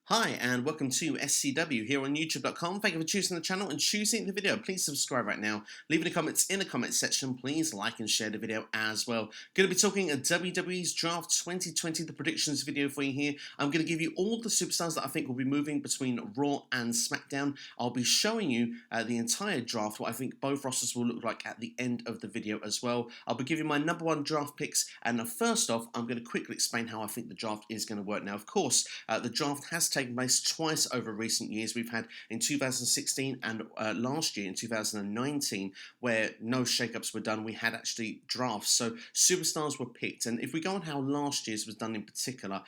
Hi and welcome to SCW here on YouTube.com. Thank you for choosing the channel and choosing the video. Please subscribe right now. Leave any comments in the comments section. Please like and share the video as well. Going to be talking a WWE's Draft 2020, the predictions video for you here. I'm going to give you all the superstars that I think will be moving between Raw and SmackDown. I'll be showing you the entire draft, what I think both rosters will look like at the end of the video as well. I'll be giving my number one draft picks, and first off, I'm going to quickly explain how I think the draft is going to work. Now, of course, the draft has taken place twice over recent years. We've had in 2016 and last year in 2019 where no shakeups were done. We had actually drafts, so superstars were picked. And if we go on how last year's was done in particular,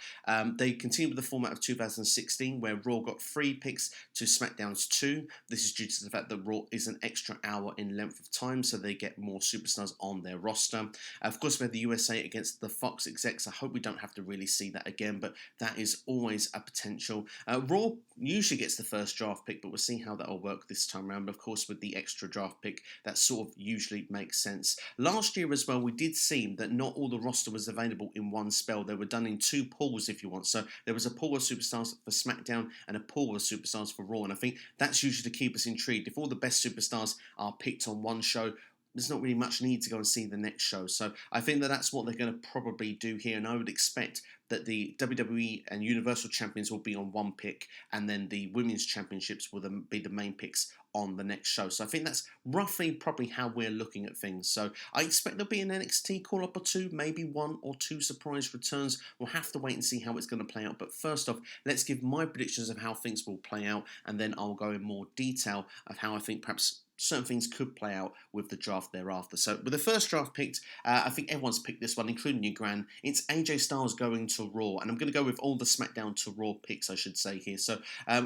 they continued with the format of 2016 where Raw got 3 picks to SmackDown's 2. This is due to the fact that Raw is an extra hour in length of time, so they get more superstars on their roster. Of course, we had the USA against the Fox execs. I hope we don't have to really see that again, but that is always a potential. Raw usually gets the first draft pick, but we'll see how that will work this time around. But of course, with the extra draft pick, that sort of usually makes sense. Last year as well, we did see that not all the roster was available in one spell. They were done in 2 pools, if you want. So there was a pool of superstars for SmackDown and a pool of superstars for Raw. And I think that's usually to keep us intrigued. If all the best superstars are picked on one show, there's not really much need to go and see the next show. So I think that that's what they're going to probably do here, and I would expect that the WWE and Universal Champions will be on one pick, and then the Women's Championships will be the main picks on the next show. So I think that's roughly probably how we're looking at things. So I expect there'll be an NXT call-up or 2, maybe 1 or 2 surprise returns. We'll have to wait and see how it's going to play out. But first off, let's give my predictions of how things will play out, and then I'll go in more detail of how I think perhaps certain things could play out with the draft thereafter. So with the first draft picked, I think everyone's picked this one, including you, Gran. It's AJ Styles going to Raw, and I'm going to go with all the SmackDown to Raw picks, I should say here. So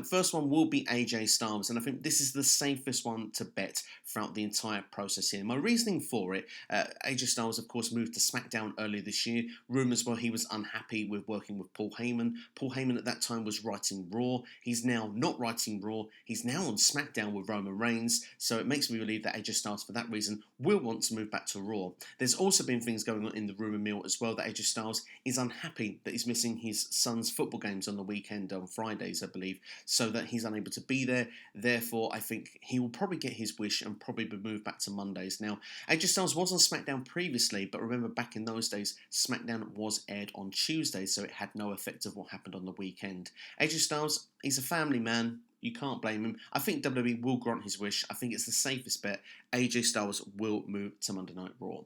first one will be AJ Styles, and I think this is the safest one to bet throughout the entire process here. My reasoning for it, AJ Styles, of course, moved to SmackDown earlier this year. Rumours were he was unhappy with working with Paul Heyman. Paul Heyman at that time was writing Raw. He's now not writing Raw. He's now on SmackDown with Roman Reigns, so it makes me believe that AJ Styles, for that reason, will want to move back to Raw. There's also been things going on in the rumour mill as well that AJ Styles is unhappy that he's missing his son's football games on the weekend, on Fridays, I believe, so that he's unable to be there. Therefore, I think he will probably get his wish and probably be moved back to Mondays. Now, AJ Styles was on SmackDown previously, but remember back in those days, SmackDown was aired on Tuesdays, so it had no effect of what happened on the weekend. AJ Styles, he's a family man. You can't blame him. I think WWE will grant his wish. I think it's the safest bet. AJ Styles will move to Monday Night Raw.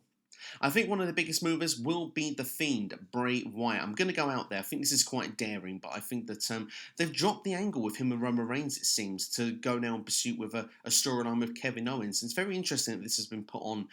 I think one of the biggest movers will be The Fiend, Bray Wyatt. I'm going to go out there. I think this is quite daring, but I think that they've dropped the angle with him and Roman Reigns, it seems, to go now in pursuit with a storyline with Kevin Owens. And it's very interesting that this has been put on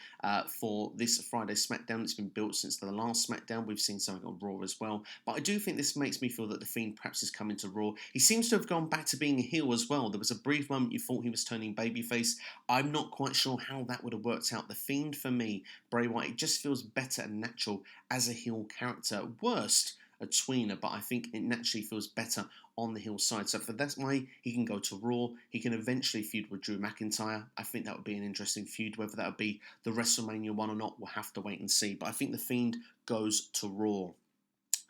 for this Friday SmackDown. It's been built since the last SmackDown. We've seen something on Raw as well. But I do think this makes me feel that The Fiend perhaps is coming to Raw. He seems to have gone back to being a heel as well. There was a brief moment you thought he was turning babyface. I'm not quite sure how that would have worked out. The Fiend, for me, Bray Wyatt, it just feels better and natural as a heel character. Worst, a tweener, but I think it naturally feels better on the heel side. So for that's why he can go to Raw. He can eventually feud with Drew McIntyre. I think that would be an interesting feud. Whether that would be the WrestleMania one or not, we'll have to wait and see. But I think The Fiend goes to Raw.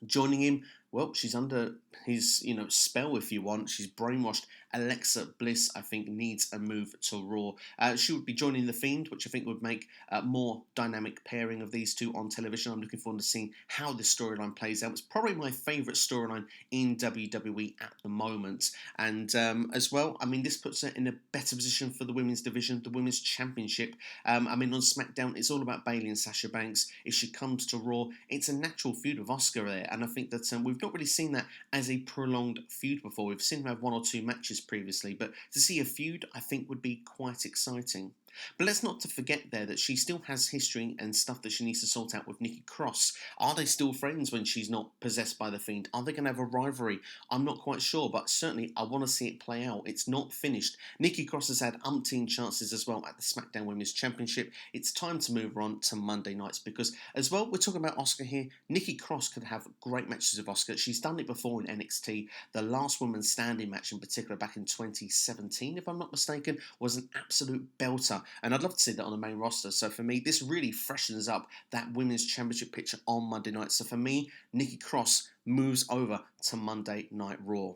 Joining him, well, she's under his, spell, if you want. She's brainwashed. Alexa Bliss, I think, needs a move to Raw. She would be joining The Fiend, which I think would make a more dynamic pairing of these two on television. I'm looking forward to seeing how this storyline plays out. It's probably my favourite storyline in WWE at the moment. And as well, this puts her in a better position for the women's division, the women's championship. On SmackDown, it's all about Bayley and Sasha Banks. If she comes to Raw, it's a natural feud with Asuka there. And I think that we've not really seen that as a prolonged feud before. We've seen them have 1 or 2 matches previously, but to see a feud, I think, would be quite exciting. But let's not to forget there that she still has history and stuff that she needs to sort out with Nikki Cross. Are they still friends when she's not possessed by the Fiend? Are they going to have a rivalry? I'm not quite sure, but certainly I want to see it play out. It's not finished. Nikki Cross has had umpteen chances as well at the SmackDown Women's Championship. It's time to move on to Monday nights because, as well, we're talking about Asuka here. Nikki Cross could have great matches with Asuka. She's done it before in NXT. The last woman standing match in particular back in 2017, if I'm not mistaken, was an absolute belter. And I'd love to see that on the main roster. So for me, this really freshens up that Women's Championship picture on Monday night. So for me, Nikki Cross moves over to Monday Night Raw.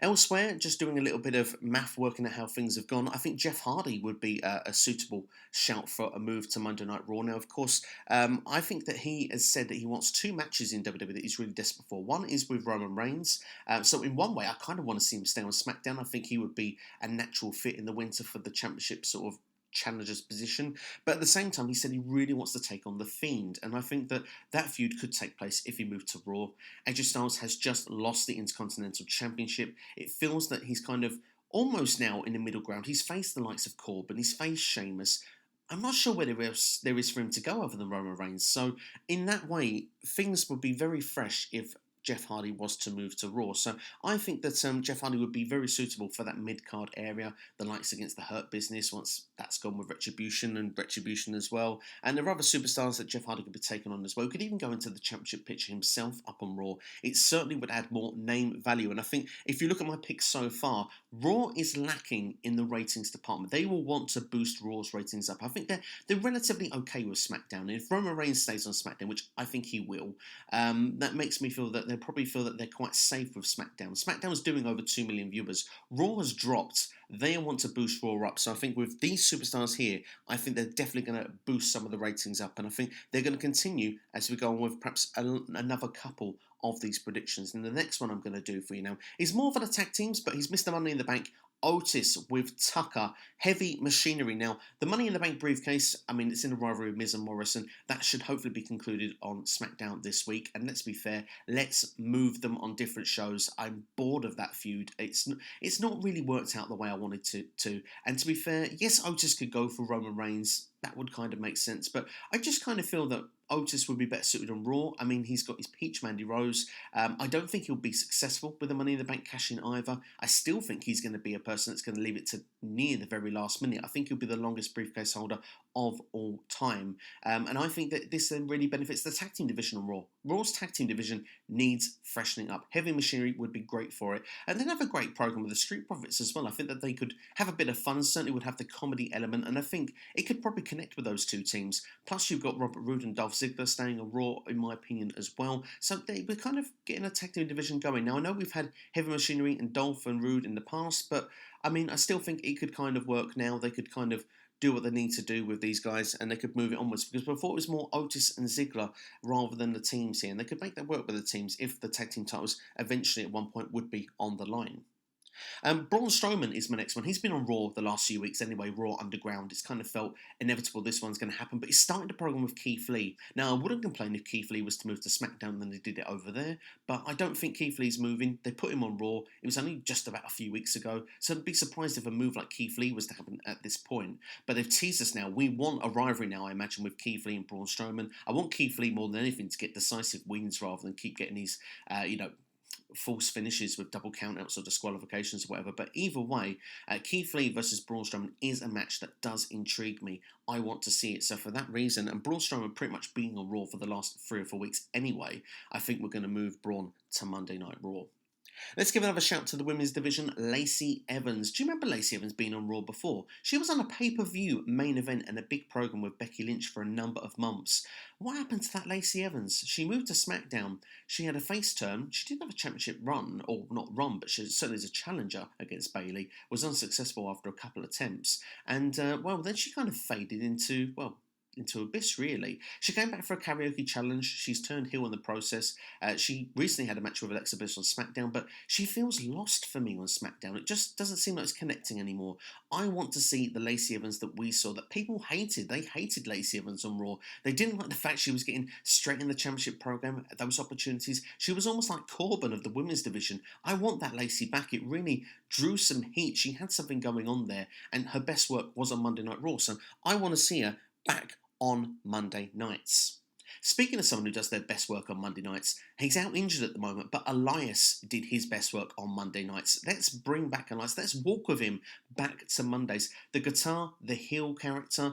Elsewhere, just doing a little bit of math, working out how things have gone, I think Jeff Hardy would be a suitable shout for a move to Monday Night Raw. Now, of course, I think that he has said that he wants two matches in WWE that he's really desperate for. One is with Roman Reigns. So in one way, I kind of want to see him stay on SmackDown. I think he would be a natural fit in the winter for the championship sort of challenger's position, but at the same time he said he really wants to take on The Fiend, and I think that that feud could take place if he moved to Raw. AJ Styles has just lost the Intercontinental Championship. It feels that he's kind of almost now in the middle ground. He's faced the likes of Corbin, he's faced Sheamus. I'm not sure where else there is for him to go other than Roman Reigns, so in that way things would be very fresh if Jeff Hardy was to move to Raw. So I think that Jeff Hardy would be very suitable for that mid-card area, the likes against the Hurt Business, once that's gone with Retribution and Retribution as well. And there are other superstars that Jeff Hardy could be taken on as well. He could even go into the championship picture himself up on Raw. It certainly would add more name value. And I think if you look at my picks so far, Raw is lacking in the ratings department. They will want to boost Raw's ratings up. I think they're relatively okay with SmackDown. And if Roman Reigns stays on SmackDown, which I think he will, that makes me feel that they'll probably feel that they're quite safe with SmackDown. SmackDown's doing over 2 million viewers. Raw has dropped. They want to boost Raw up. So I think with these superstars here, I think they're definitely going to boost some of the ratings up. And I think they're going to continue as we go on with perhaps another couple of these predictions. And the next one I'm going to do for you now is more for the tag teams, but he's Mr. Money in the Bank. Otis with Tucker, heavy machinery. Now, the Money in the Bank briefcase, I mean, it's in a rivalry with Miz and Morrison. That should hopefully be concluded on SmackDown this week. And let's be fair, let's move them on different shows. I'm bored of that feud. It's not really worked out the way I wanted to. And to be fair, yes, Otis could go for Roman Reigns. That would kind of make sense. But I just kind of feel that Otis would be better suited on Raw. I mean, he's got his peach Mandy Rose. I don't think he'll be successful with the Money in the Bank cash in either. I still think he's going to be a person that's going to leave it to near the very last minute. I think he'll be the longest briefcase holder of all time. And I think that this then really benefits the tag team division on Raw. Raw's tag team division needs freshening up. Heavy Machinery would be great for it. And they'd have a great program with the Street Profits as well. I think that they could have a bit of fun, certainly would have the comedy element, and I think it could probably connect with those two teams. Plus, you've got Robert Roode and Dolph Ziggler staying on Raw, in my opinion, as well. So we're kind of getting a tag team division going. Now, I know we've had Heavy Machinery and Dolph and Roode in the past, but I mean, I still think it could kind of work now. They could kind of do what they need to do with these guys, and they could move it onwards, because before it was more Otis and Ziggler rather than the teams here, and they could make that work with the teams if the tag team titles eventually at one point would be on the line. Braun Strowman is my next one. He's been on Raw the last few weeks anyway, Raw Underground. It's kind of felt inevitable this one's going to happen, but he's starting the program with Keith Lee. Now, I wouldn't complain if Keith Lee was to move to SmackDown and they did it over there, but I don't think Keith Lee's moving. They put him on Raw. It was only just about a few weeks ago, so I'd be surprised if a move like Keith Lee was to happen at this point. But they've teased us now. We want a rivalry now, I imagine, with Keith Lee and Braun Strowman. I want Keith Lee more than anything to get decisive wins rather than keep getting these, false finishes with double countouts or disqualifications or whatever. But either way, Keith Lee versus Braun Strowman is a match that does intrigue me. I want to see it. So for that reason, and Braun Strowman pretty much being on Raw for the last 3 or 4 weeks anyway, I think we're going to move Braun to Monday Night Raw. Let's give another shout to the women's division, Lacey Evans. Do you remember Lacey Evans being on Raw before? She was on a pay-per-view main event and a big program with Becky Lynch for a number of months. What happened to that Lacey Evans? She moved to SmackDown. She had a face turn. She did have a championship run, or not run, but she certainly as a challenger against Bayley. Was unsuccessful after a couple of attempts. And, then she kind of faded into abyss, really. She came back for a karaoke challenge. She's turned heel in the process. She recently had a match with Alexa Bliss on SmackDown, but she feels lost for me on SmackDown. It just doesn't seem like it's connecting anymore. I want to see the Lacey Evans that we saw, that people hated. They hated Lacey Evans on Raw. They didn't like the fact she was getting straight in the championship program at those opportunities. She was almost like Corbin of the women's division. I want that Lacey back. It really drew some heat. She had something going on there, and her best work was on Monday Night Raw. So I want to see her back on Monday nights. Speaking of someone who does their best work on Monday nights, he's out injured at the moment, but Elias did his best work on Monday nights. Let's bring back Elias. Let's walk with him back to Mondays. The guitar, the heel character,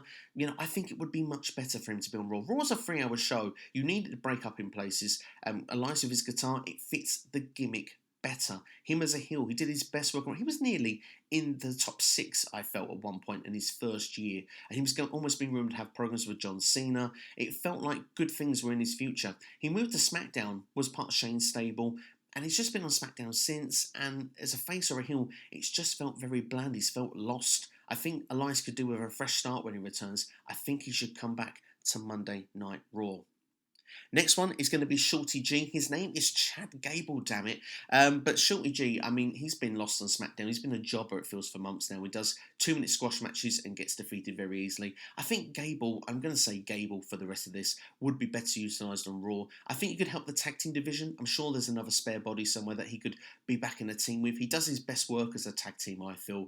I think it would be much better for him to be on Raw. Raw's a 3-hour show. You needed to break up in places. Elias with his guitar, it fits the gimmick better. Him as a heel, he did his best work. He was nearly in the top 6, I felt, at one point in his first year. And he was almost being rumoured to have programs with John Cena. It felt like good things were in his future. He moved to SmackDown, was part of Shane's stable, and he's just been on SmackDown since, and as a face or a heel, it's just felt very bland. He's felt lost. I think Elias could do with a fresh start when he returns. I think he should come back to Monday Night Raw. Next one is going to be Shorty G. His name is Chad Gable, damn it. But Shorty G, I mean, he's been lost on SmackDown. He's been a jobber, it feels, for months now. He does 2-minute squash matches and gets defeated very easily. I think Gable, I'm going to say Gable for the rest of this, would be better utilised on Raw. I think he could help the tag team division. I'm sure there's another spare body somewhere that he could be back in a team with. He does his best work as a tag team, I feel.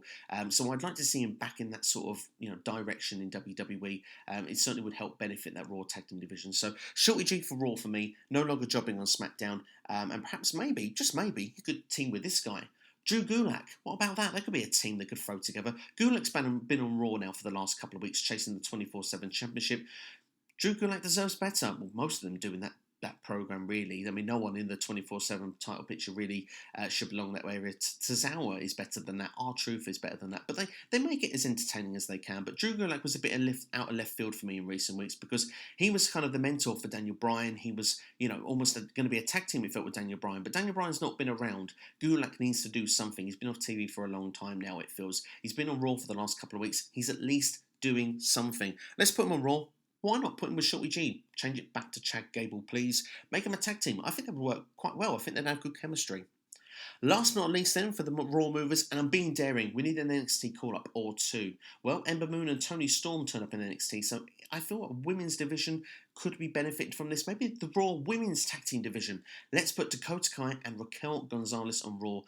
So I'd like to see him back in that sort of direction in WWE. It certainly would help benefit that Raw tag team division. So Shorty G for Raw for me, no longer jobbing on SmackDown, and perhaps maybe, just maybe, he could team with this guy. Drew Gulak, what about that? That could be a team that could throw together. Gulak's been on Raw now for the last couple of weeks, chasing the 24/7 championship. Drew Gulak deserves better. Well, most of them doing that program, really. I mean, no one in the 24/7 title picture really should belong that way. Tozawa is better than that. R-Truth is better than that. But they make it as entertaining as they can. But Drew Gulak was a bit out of left field for me in recent weeks because he was kind of the mentor for Daniel Bryan. He was, almost going to be a tag team, it felt, with Daniel Bryan. But Daniel Bryan's not been around. Gulak needs to do something. He's been off TV for a long time now, it feels. He's been on Raw for the last couple of weeks. He's at least doing something. Let's put him on Raw. Why not put him with Shorty G? Change it back to Chad Gable, please. Make him a tag team. I think that would work quite well. I think they'd have good chemistry. Last but not least then, for the Raw movers, and I'm being daring, we need an NXT call-up or two. Well, Ember Moon and Toni Storm turn up in NXT, so I feel a women's division could be benefited from this. Maybe the Raw women's tag team division. Let's put Dakota Kai and Raquel Gonzalez on Raw.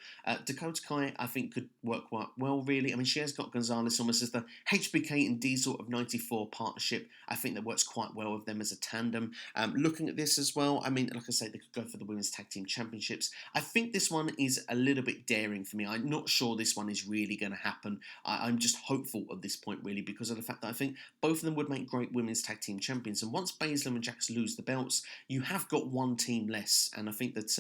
Dakota Kai, I think, could work quite well, really. I mean, she has got Gonzalez almost as the HBK and Diesel of '94 partnership. I think that works quite well with them as a tandem. Looking at this as well, I mean, like I say, they could go for the women's tag team championships. I think this one is a little bit daring for me. I'm not sure this one is really going to happen. I'm just hopeful at this point, really, because of the fact that I think both of them would make great women's tag team champions. And once Baszler and Jax lose the belts, you have got one team less. And I think that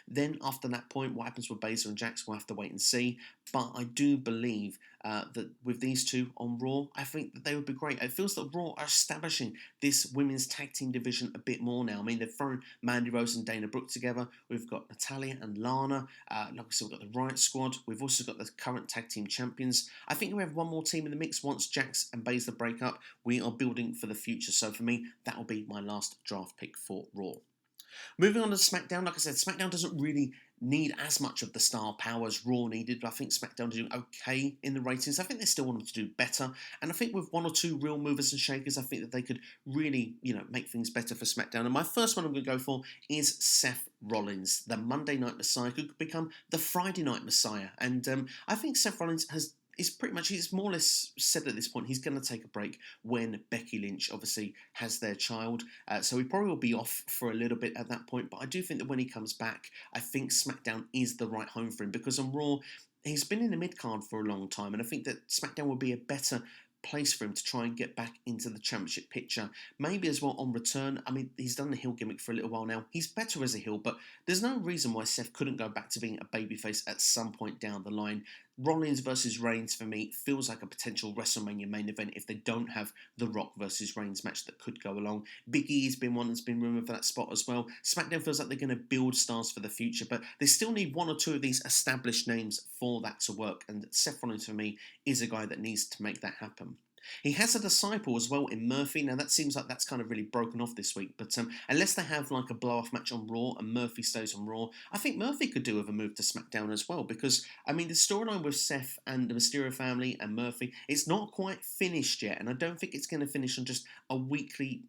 then after that point, what happens with Baszler and Jax, we'll have to wait and see. But I do believe that with these two on Raw, I think that they would be great. It feels that Raw are establishing this women's tag team division a bit more now. I mean, they've thrown Mandy Rose and Dana Brooke together. We've got Natalya and Lana. Like I said, we've got the Riot Squad. We've also got the current tag team champions. I think we have one more team in the mix. Once Jax and Baszler break up, we are building for the future. So for me, that will be my last draft pick for Raw. Moving on to SmackDown, like I said, SmackDown doesn't really need as much of the star power as Raw needed. I think SmackDown are doing okay in the ratings. I think they still want them to do better. And I think with one or two real movers and shakers, I think that they could really, make things better for SmackDown. And my first one I'm going to go for is Seth Rollins, the Monday Night Messiah, who could become the Friday Night Messiah. And I think Seth Rollins he's more or less said at this point he's going to take a break when Becky Lynch obviously has their child. So he probably will be off for a little bit at that point. But I do think that when he comes back, I think SmackDown is the right home for him, because on Raw, he's been in the mid-card for a long time. And I think that SmackDown will be a better place for him to try and get back into the championship picture. Maybe as well on return. I mean, he's done the heel gimmick for a little while now. He's better as a heel, but there's no reason why Seth couldn't go back to being a babyface at some point down the line. Rollins versus Reigns, for me, feels like a potential WrestleMania main event if they don't have The Rock versus Reigns match that could go along. Big E's been one that's been rumoured for that spot as well. SmackDown feels like they're going to build stars for the future, but they still need one or two of these established names for that to work, and Seth Rollins, for me, is a guy that needs to make that happen. He has a disciple as well in Murphy. Now that seems like that's kind of really broken off this week, but unless they have like a blow-off match on Raw and Murphy stays on Raw, I think Murphy could do with a move to SmackDown as well, because I mean the storyline with Seth and the Mysterio family and Murphy, it's not quite finished yet, and I don't think it's going to finish on just a weekly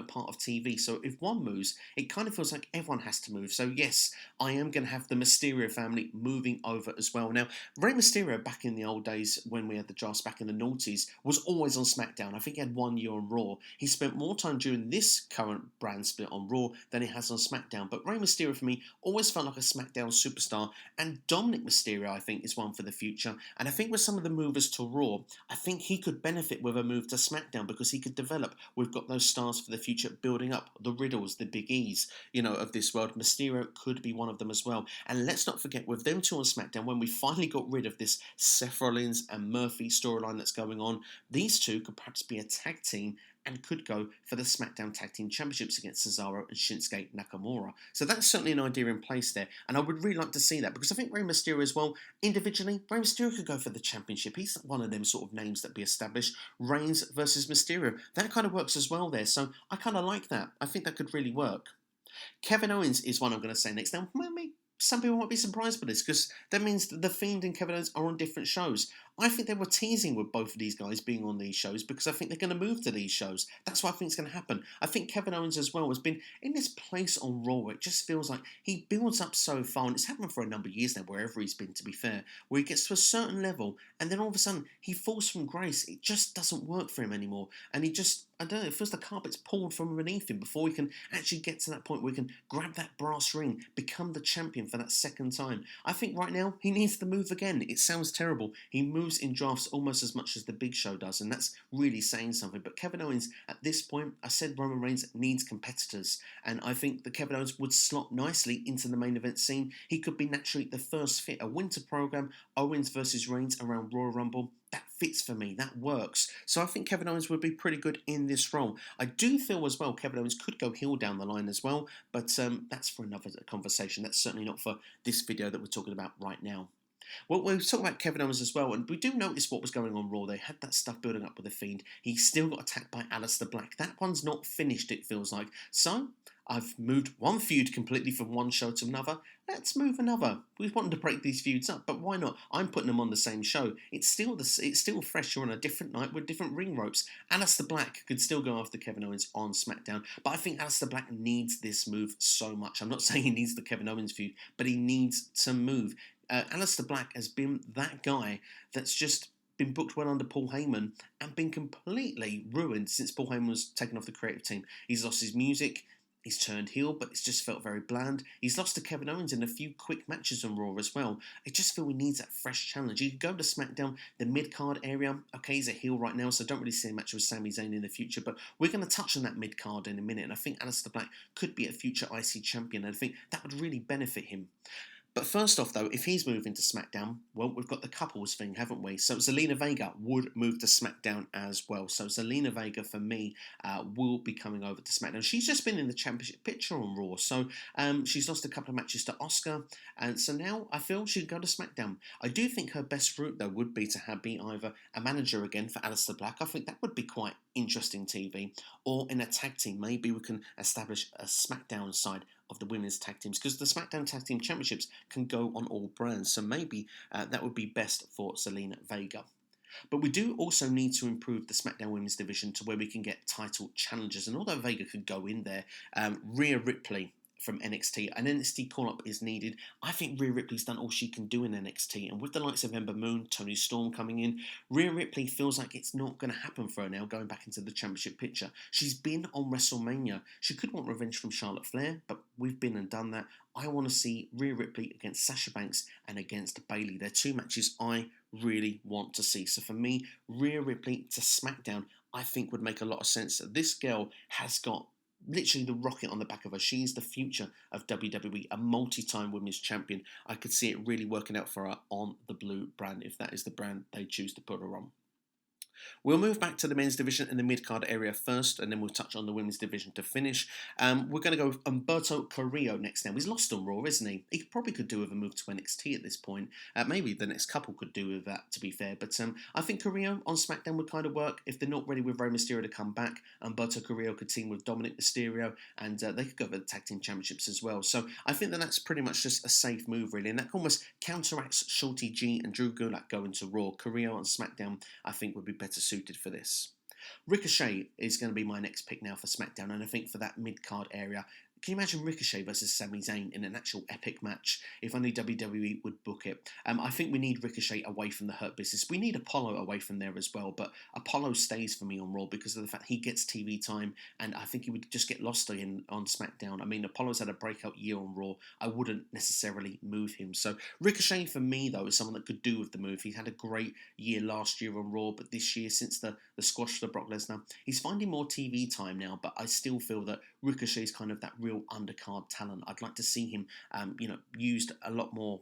part of TV. So if one moves, it kind of feels like everyone has to move. So yes, I am going to have the Mysterio family moving over as well. Now, Rey Mysterio, back in the old days when we had the drafts back in the noughties, was always on SmackDown. I think he had 1 year on Raw. He spent more time during this current brand split on Raw than he has on SmackDown. But Rey Mysterio, for me, always felt like a SmackDown superstar. And Dominic Mysterio, I think, is one for the future. And I think with some of the movers to Raw, I think he could benefit with a move to SmackDown, because he could develop. We've got those stars for the future building up, the Riddles, the Big E's, of this world. Mysterio could be one of them as well. And let's not forget, with them two on SmackDown, when we finally got rid of this Seth Rollins and Murphy storyline that's going on, these two could perhaps be a tag team and could go for the SmackDown Tag Team Championships against Cesaro and Shinsuke Nakamura. So that's certainly an idea in place there, and I would really like to see that, because I think Rey Mysterio as well, individually, Rey Mysterio could go for the championship. He's one of them sort of names that be established. Reigns versus Mysterio. That kind of works as well there, so I kind of like that. I think that could really work. Kevin Owens is one I'm going to say next. Now, maybe some people might be surprised by this, because that means that The Fiend and Kevin Owens are on different shows. I think they were teasing with both of these guys being on these shows, because I think they're going to move to these shows. That's what I think is going to happen. I think Kevin Owens as well has been in this place on Raw where it just feels like he builds up so far, and it's happened for a number of years now, wherever he's been, to be fair, where he gets to a certain level, and then all of a sudden he falls from grace. It just doesn't work for him anymore, and he just, I don't know, it feels the carpet's pulled from beneath him before he can actually get to that point where he can grab that brass ring, become the champion for that second time. I think right now he needs to move again. It sounds terrible. He moves in drafts almost as much as the Big Show does, and that's really saying something. But Kevin Owens, at this point, I said Roman Reigns needs competitors, and I think that Kevin Owens would slot nicely into the main event scene. He could be naturally the first fit. A winter program, Owens versus Reigns around Royal Rumble, that fits for me, that works. So I think Kevin Owens would be pretty good in this role. I do feel as well Kevin Owens could go heel down the line as well, but that's for another conversation. That's certainly not for this video that we're talking about right now. Well, we're talking about Kevin Owens as well, and we do notice what was going on Raw. They had that stuff building up with The Fiend. He still got attacked by Aleister Black. That one's not finished, it feels like. So, I've moved one feud completely from one show to another. Let's move another. We wanted to break these feuds up, but why not? I'm putting them on the same show. It's still fresh. You're on a different night with different ring ropes. Aleister Black could still go after Kevin Owens on SmackDown, but I think Aleister Black needs this move so much. I'm not saying he needs the Kevin Owens feud, but he needs to move. Aleister Black has been that guy that's just been booked well under Paul Heyman and been completely ruined since Paul Heyman was taken off the creative team. He's lost his music. He's turned heel, but it's just felt very bland. He's lost to Kevin Owens in a few quick matches on Raw as well. I just feel he needs that fresh challenge. He could go to SmackDown, the mid-card area. Okay, he's a heel right now, so I don't really see a match with Sami Zayn in the future, but we're going to touch on that mid-card in a minute, and I think Aleister Black could be a future IC champion, and I think that would really benefit him. But first off, though, if he's moving to SmackDown, well, we've got the couples thing, haven't we? So Zelina Vega would move to SmackDown as well. So Zelina Vega, for me, will be coming over to SmackDown. She's just been in the championship picture on Raw. So she's lost a couple of matches to Asuka. And so now I feel she could go to SmackDown. I do think her best route, though, would be to be either a manager again for Aleister Black. I think that would be quite interesting TV. Or in a tag team, maybe we can establish a SmackDown side of the women's tag teams, because the SmackDown Tag Team Championships can go on all brands, so maybe that would be best for Zelina Vega. But we do also need to improve the SmackDown Women's division to where we can get title challengers, and although Vega could go in there, Rhea Ripley from NXT, an NXT call-up is needed. I think Rhea Ripley's done all she can do in NXT, and with the likes of Ember Moon, Toni Storm coming in, Rhea Ripley feels like it's not going to happen for her now, going back into the championship picture. She's been on WrestleMania. She could want revenge from Charlotte Flair, but we've been and done that. I want to see Rhea Ripley against Sasha Banks and against Bayley. They're two matches I really want to see. So for me, Rhea Ripley to SmackDown, I think would make a lot of sense. This girl has got literally the rocket on the back of her. She's the future of WWE, a multi-time women's champion. I could see it really working out for her on the blue brand, if that is the brand they choose to put her on. We'll move back to the men's division in the mid-card area first, and then we'll touch on the women's division to finish. We're going to go with Humberto Carrillo next now. He's lost on Raw, isn't he? He probably could do with a move to NXT at this point. Maybe the next couple could do with that, to be fair. But I think Carrillo on SmackDown would kind of work. If they're not ready with Rey Mysterio to come back, Humberto Carrillo could team with Dominic Mysterio, and they could go for the Tag Team Championships as well. So I think that's pretty much just a safe move, really. And that almost counteracts Shorty G and Drew Gulak going to Raw. Carrillo on SmackDown, I think, would be better suited for this. Ricochet is going to be my next pick now for SmackDown, and I think for that mid-card area, can you imagine Ricochet versus Sami Zayn in an actual epic match? If only WWE would book it. I think we need Ricochet away from the Hurt Business. We need Apollo away from there as well, but Apollo stays for me on Raw because of the fact he gets TV time, and I think he would just get lost again on SmackDown. I mean, Apollo's had a breakout year on Raw. I wouldn't necessarily move him. So Ricochet for me, though, is someone that could do with the move. He had a great year last year on Raw, but this year, since the squash for Brock Lesnar, he's finding more TV time now, but I still feel that Ricochet's kind of that real undercard talent. I'd like to see him, used a lot more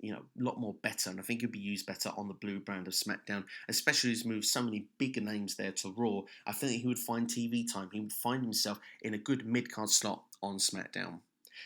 a lot more better, and I think he'd be used better on the blue brand of SmackDown, especially as he's moved so many bigger names there to Raw. I think he would find TV time. He would find himself in a good mid-card slot on SmackDown.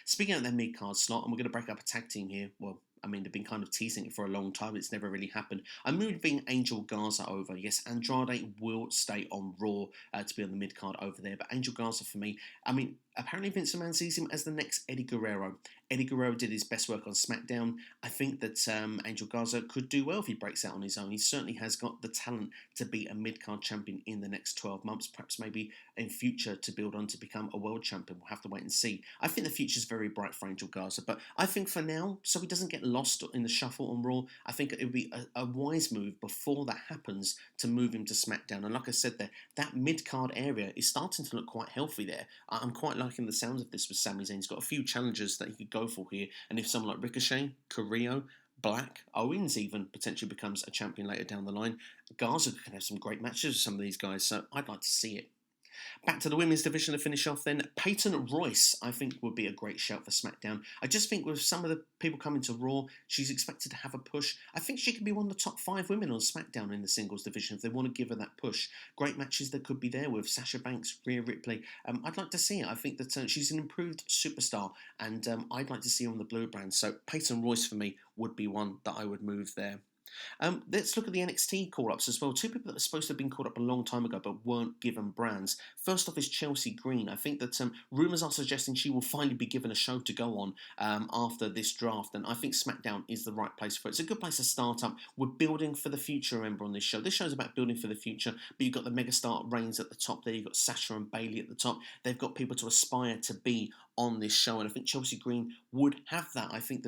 Speaking of their mid-card slot, and we're going to break up a tag team here. Well, I mean, they've been kind of teasing it for a long time. It's never really happened. I'm moving Angel Garza over. Yes, Andrade will stay on Raw to be on the mid-card over there. But Angel Garza, for me, I mean, apparently Vince McMahon sees him as the next Eddie Guerrero. Eddie Guerrero did his best work on SmackDown. I think that Angel Garza could do well if he breaks out on his own. He certainly has got the talent to be a mid-card champion in the next 12 months, perhaps maybe in future to build on to become a world champion. We'll have to wait and see. I think the future's very bright for Angel Garza, but I think for now, so he doesn't get lost in the shuffle on Raw, I think it would be a wise move before that happens to move him to SmackDown. And like I said there, that mid-card area is starting to look quite healthy there. I'm quite liking the sounds of this with Sami Zayn. He's got a few challengers that he could go for here, and if someone like Ricochet, Carrillo, Black, Owens even potentially becomes a champion later down the line, Garza could have some great matches with some of these guys, so I'd like to see it. Back to the women's division to finish off then. Peyton Royce, I think, would be a great shout for SmackDown. I just think with some of the people coming to Raw, she's expected to have a push. I think she could be one of the top 5 women on SmackDown in the singles division if they want to give her that push. Great matches that could be there with Sasha Banks, Rhea Ripley. I'd like to see it. I think that she's an improved superstar, and I'd like to see her on the blue brand. So Peyton Royce, for me, would be one that I would move there. Let's look at the NXT call-ups as well. 2 people that were supposed to have been called up a long time ago but weren't given brands. First off is Chelsea Green. I think that rumours are suggesting she will finally be given a show to go on after this draft, and I think SmackDown is the right place for it. It's a good place to start up. We're building for the future, remember, on this show. This show's about building for the future, but you've got the megastar Reigns at the top there. You've got Sasha and Bayley at the top. They've got people to aspire to be on this show, and I think Chelsea Green would have that. I think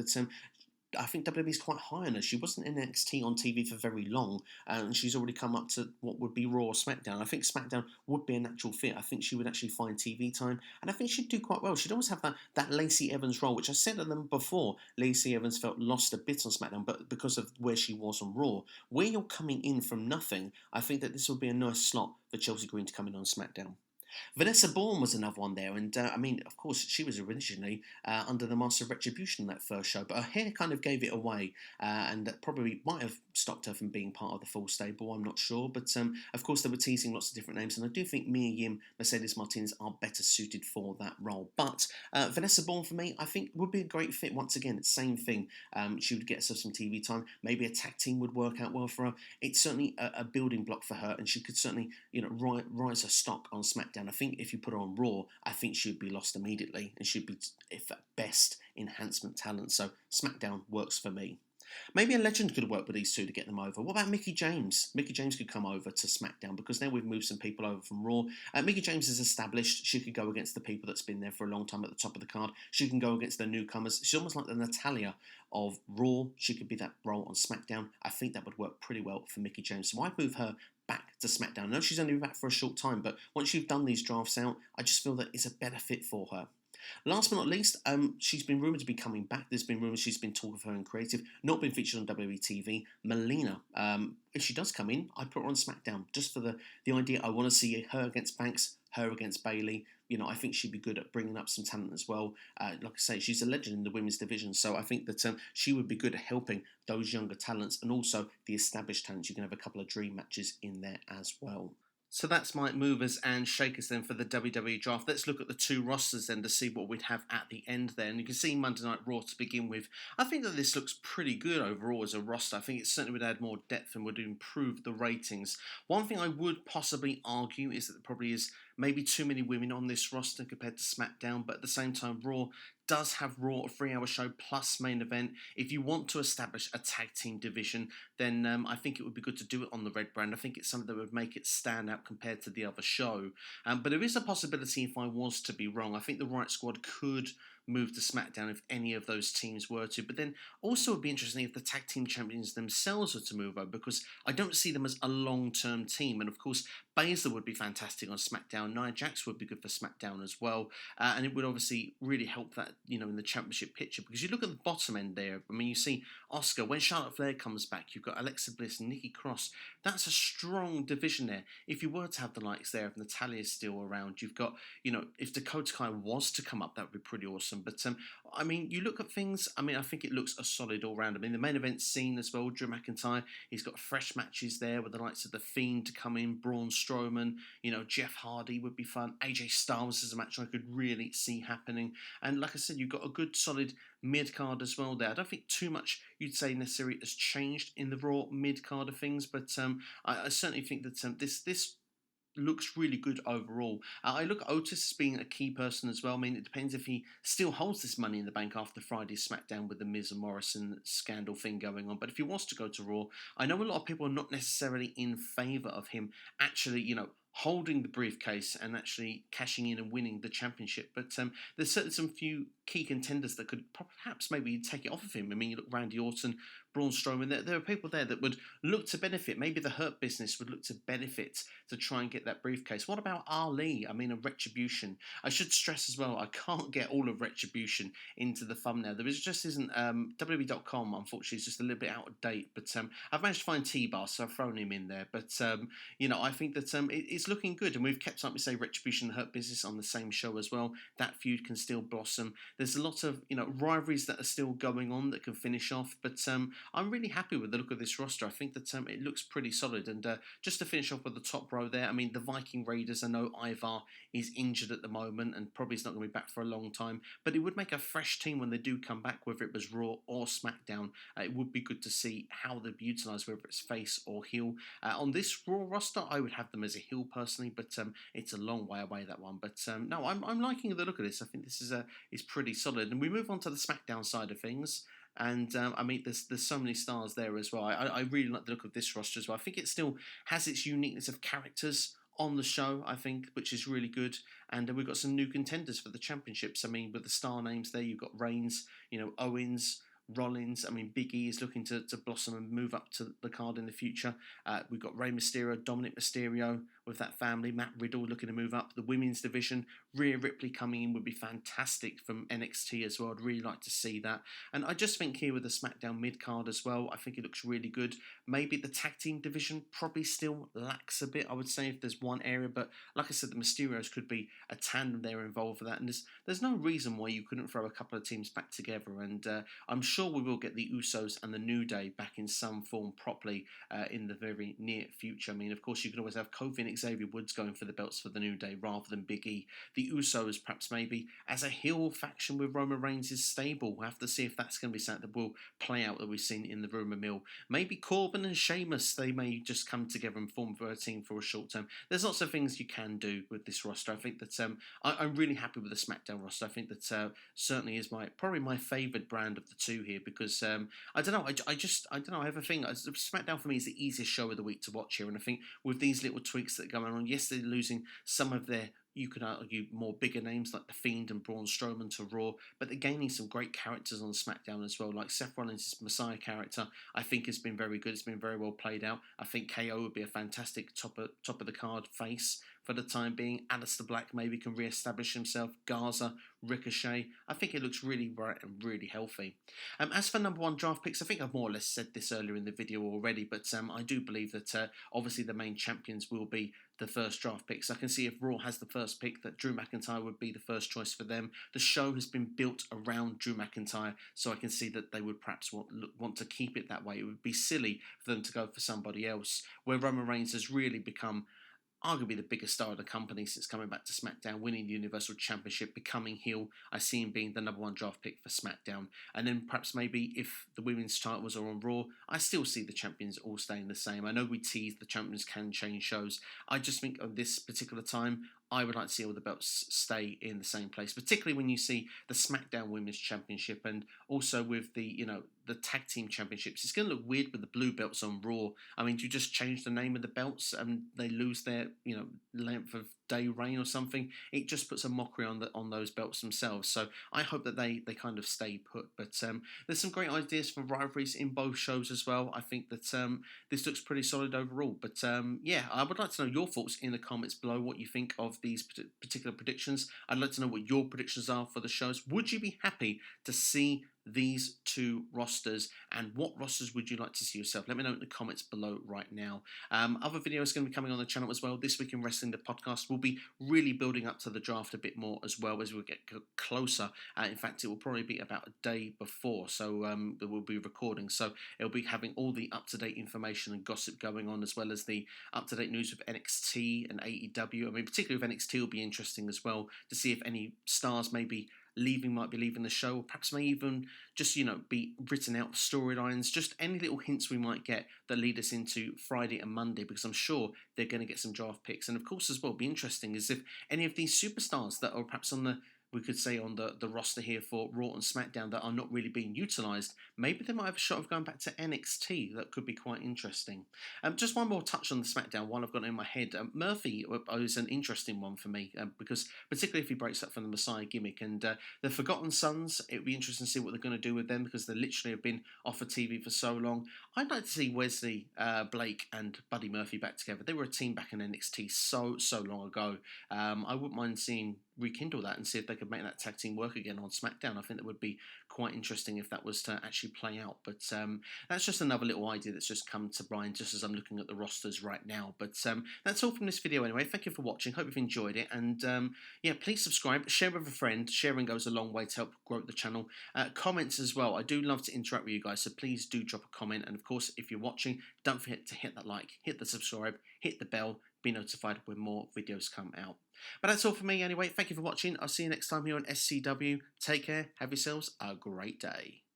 WWE's quite high on her. She wasn't in NXT on TV for very long, and she's already come up to what would be Raw or SmackDown. I think SmackDown would be a natural fit. I think she would actually find TV time, and I think she'd do quite well. She'd always have that Lacey Evans role, which I said to them before. Lacey Evans felt lost a bit on SmackDown, but because of where she was on Raw. Where you're coming in from nothing, I think that this would be a nice slot for Chelsea Green to come in on SmackDown. Vanessa Bourne was another one there, and I mean, of course, she was originally under the Master of Retribution in that first show, but her hair kind of gave it away, and that probably might have stopped her from being part of the full stable. I'm not sure, but of course, they were teasing lots of different names, and I do think Mia Yim, Mercedes Martinez are better suited for that role. But Vanessa Bourne, for me, I think would be a great fit. Once again, it's the same thing. She would get herself some TV time. Maybe a tag team would work out well for her. It's certainly a building block for her, and she could certainly, rise her stock on SmackDown. I think if you put her on Raw, I think she'd be lost immediately, and she'd be, if at best, enhancement talent. So SmackDown works for me. Maybe a legend could work with these two to get them over. What about Mickie James? Mickie James could come over to SmackDown because now we've moved some people over from Raw. Mickie James is established. She could go against the people that's been there for a long time at the top of the card. She can go against the newcomers. She's almost like the Natalia of Raw. She could be that role on SmackDown. I think that would work pretty well for Mickie James. So I'd move her back to SmackDown. I know she's only been back for a short time, but once you've done these drafts out, I just feel that it's a better fit for her. Last but not least, she's been rumoured to be coming back. There's been rumours she's been talk of her in creative, not been featured on WWE TV. Melina, if she does come in, I'd put her on SmackDown just for the idea. I want to see her against Banks, her against Bayley. I think she'd be good at bringing up some talent as well. Like I say, she's a legend in the women's division, so I think that she would be good at helping those younger talents and also the established talents. You can have a couple of dream matches in there as well. So that's my movers and shakers then for the WWE Draft. Let's look at the 2 rosters then to see what we'd have at the end there. And you can see Monday Night Raw to begin with. I think that this looks pretty good overall as a roster. I think it certainly would add more depth and would improve the ratings. One thing I would possibly argue is that there probably is maybe too many women on this roster compared to SmackDown, but at the same time, Raw does have Raw, a 3-hour show plus main event. If you want to establish a tag team division, then I think it would be good to do it on the red brand. I think it's something that would make it stand out compared to the other show. But there is a possibility, if I was to be wrong, I think the Right Squad could move to SmackDown if any of those teams were to. But then also it would be interesting if the tag team champions themselves were to move over, because I don't see them as a long-term team. And of course, Baszler would be fantastic on SmackDown. Nia Jax would be good for SmackDown as well. And it would obviously really help that, in the championship picture. Because you look at the bottom end there, I mean, you see Asuka. When Charlotte Flair comes back, you've got Alexa Bliss and Nikki Cross. That's a strong division there. If you were to have the likes there, if Natalya is still around, you've got, if Dakota Kai was to come up, that would be pretty awesome. Orton. But I mean, you look at things. I mean, I think it looks a solid all round. I mean, the main event scene as well. Drew McIntyre. He's got fresh matches there with the likes of the Fiend to come in, Braun Strowman. You know, Jeff Hardy would be fun. AJ Styles is a match I could really see happening. And like I said, you've got a good solid mid card as well there. I don't think too much you'd say necessarily has changed in the Raw mid card of things, but I certainly think that this looks really good overall. I look at Otis as being a key person as well. I mean, it depends if he still holds this Money in the Bank after Friday's SmackDown with the Miz and Morrison scandal thing going on. But if he wants to go to Raw, I know a lot of people are not necessarily in favour of him actually, you know, holding the briefcase and actually cashing in and winning the championship. But there's certainly some few key contenders that could perhaps maybe take it off of him. I mean, you look Randy Orton, Braun Strowman, there are people there that would look to benefit. Maybe the Hurt Business would look to benefit to try and get that briefcase. What about Ali? I mean, a Retribution. I should stress as well, I can't get all of Retribution into the thumbnail. There just isn't, WWE.com, unfortunately, is just a little bit out of date. But I've managed to find T-Bar, so I've thrown him in there. But, you know, I think that it's looking good. And we've kept, like we say, Retribution and Hurt Business on the same show as well. That feud can still blossom. There's a lot of, you know, rivalries that are still going on that can finish off. But I'm really happy with the look of this roster. I think that it looks pretty solid. And just to finish off with the top row there, I mean, the Viking Raiders, I know Ivar is injured at the moment and probably is not going to be back for a long time. But it would make a fresh team when they do come back, whether it was Raw or SmackDown. It would be good to see how they'd be utilised, whether it's face or heel. On this Raw roster, I would have them as a heel personally, but it's a long way away, that one. But no, I'm liking the look of this. I think this is pretty solid. And we move on to the SmackDown side of things. And I mean, there's so many stars there as well. I really like the look of this roster as well. I think it still has its uniqueness of characters on the show, I think, which is really good. And we've got some new contenders for the championships. I mean, with the star names there, you've got Reigns, you know, Owens, Rollins. I mean, Big E is looking to blossom and move up to the card in the future. We've got Rey Mysterio, Dominic Mysterio with that family. Matt Riddle looking to move up. The women's division, Rhea Ripley coming in would be fantastic from NXT as well. I'd really like to see that. And I just think here with the SmackDown mid-card as well, I think it looks really good. Maybe the tag team division probably still lacks a bit, I would say, if there's one area. But like I said, the Mysterios could be a tandem there involved for that. And there's no reason why you couldn't throw a couple of teams back together. And I'm sure we will get the Usos and the New Day back in some form properly in the very near future. I mean, of course, you can always have Kofi and Xavier Woods going for the belts for the New Day rather than Big E. The Usos perhaps maybe as a heel faction with Roman Reigns' stable. We'll have to see if that's going to be something that will play out that we've seen in the rumour mill. Maybe Corbin and Sheamus, they may just come together and form for a team for a short term. There's lots of things you can do with this roster. I think that I'm really happy with the SmackDown roster. I think that certainly is probably my favoured brand of the two here because I don't know. I don't know. I have a thing. SmackDown for me is the easiest show of the week to watch here, and I think with these little tweaks that are going on, yes, they're losing some of their, you could argue, more bigger names like The Fiend and Braun Strowman to Raw, but they're gaining some great characters on SmackDown as well. Like Seth Rollins' Messiah character, I think has been very good. It's been very well played out. I think KO would be a fantastic top of the card face for the time being. Aleister Black maybe can re-establish himself. Garza, Ricochet. I think it looks really bright and really healthy. As for number one draft picks, I think I've more or less said this earlier in the video already, but I do believe that obviously the main champions will be the first draft picks. I can see if Raw has the first pick that Drew McIntyre would be the first choice for them. The show has been built around Drew McIntyre, so I can see that they would perhaps want to keep it that way. It would be silly for them to go for somebody else, where Roman Reigns has really become arguably the biggest star of the company since coming back to SmackDown, winning the Universal Championship, becoming heel. I see him being the number one draft pick for SmackDown. And then perhaps maybe if the women's titles are on Raw, I still see the champions all staying the same. I know we teased the champions can change shows. I just think on this particular time, I would like to see all the belts stay in the same place, particularly when you see the SmackDown Women's Championship and also with the Tag Team Championships. It's going to look weird with the blue belts on Raw. I mean, do you just change the name of the belts and they lose their, length of day reign or something? It just puts a mockery on those belts themselves. So I hope that they kind of stay put. But there's some great ideas for rivalries in both shows as well. I think that this looks pretty solid overall. But yeah, I would like to know your thoughts in the comments below, what you think of these particular predictions. I'd like to know what your predictions are for the shows. Would you be happy to see these two rosters, and what rosters would you like to see yourself? Let me know in the comments below right now. Other videos going to be coming on the channel as well. This Week in Wrestling, the podcast, will be really building up to the draft a bit more as well as we get closer. In fact, it will probably be about a day before, so we'll be recording. So it'll be having all the up-to-date information and gossip going on, as well as the up-to-date news with NXT and AEW. I mean, particularly with NXT, will be interesting as well to see if any stars might be leaving the show, or perhaps may even just, be written out storylines, just any little hints we might get that lead us into Friday and Monday, because I'm sure they're going to get some draft picks. And of course as well, be interesting is if any of these superstars that are perhaps on the roster here for Raw and SmackDown that are not really being utilised, maybe they might have a shot of going back to NXT. That could be quite interesting. Just one more touch on the SmackDown while I've got it in my head. Murphy is an interesting one for me, because particularly if he breaks up from the Messiah gimmick, and the Forgotten Sons, it would be interesting to see what they're going to do with them, because they literally have been off of TV for so long. I'd like to see Wesley Blake and Buddy Murphy back together. They were a team back in NXT so long ago. I wouldn't mind seeing rekindle that and see if they could make that tag team work again on SmackDown. I think that would be quite interesting if that was to actually play out. But that's just another little idea that's just come to mind just as I'm looking at the rosters right now. But that's all from this video anyway. Thank you for watching. Hope you've enjoyed it. And yeah, please subscribe, share with a friend. Sharing goes a long way to help grow the channel. Comments as well. I do love to interact with you guys, so please do drop a comment. And of course, if you're watching, don't forget to hit that like, hit the subscribe, hit the bell, be notified when more videos come out. But that's all for me anyway. Thank you for watching. I'll see you next time here on SCW. Take care. Have yourselves a great day.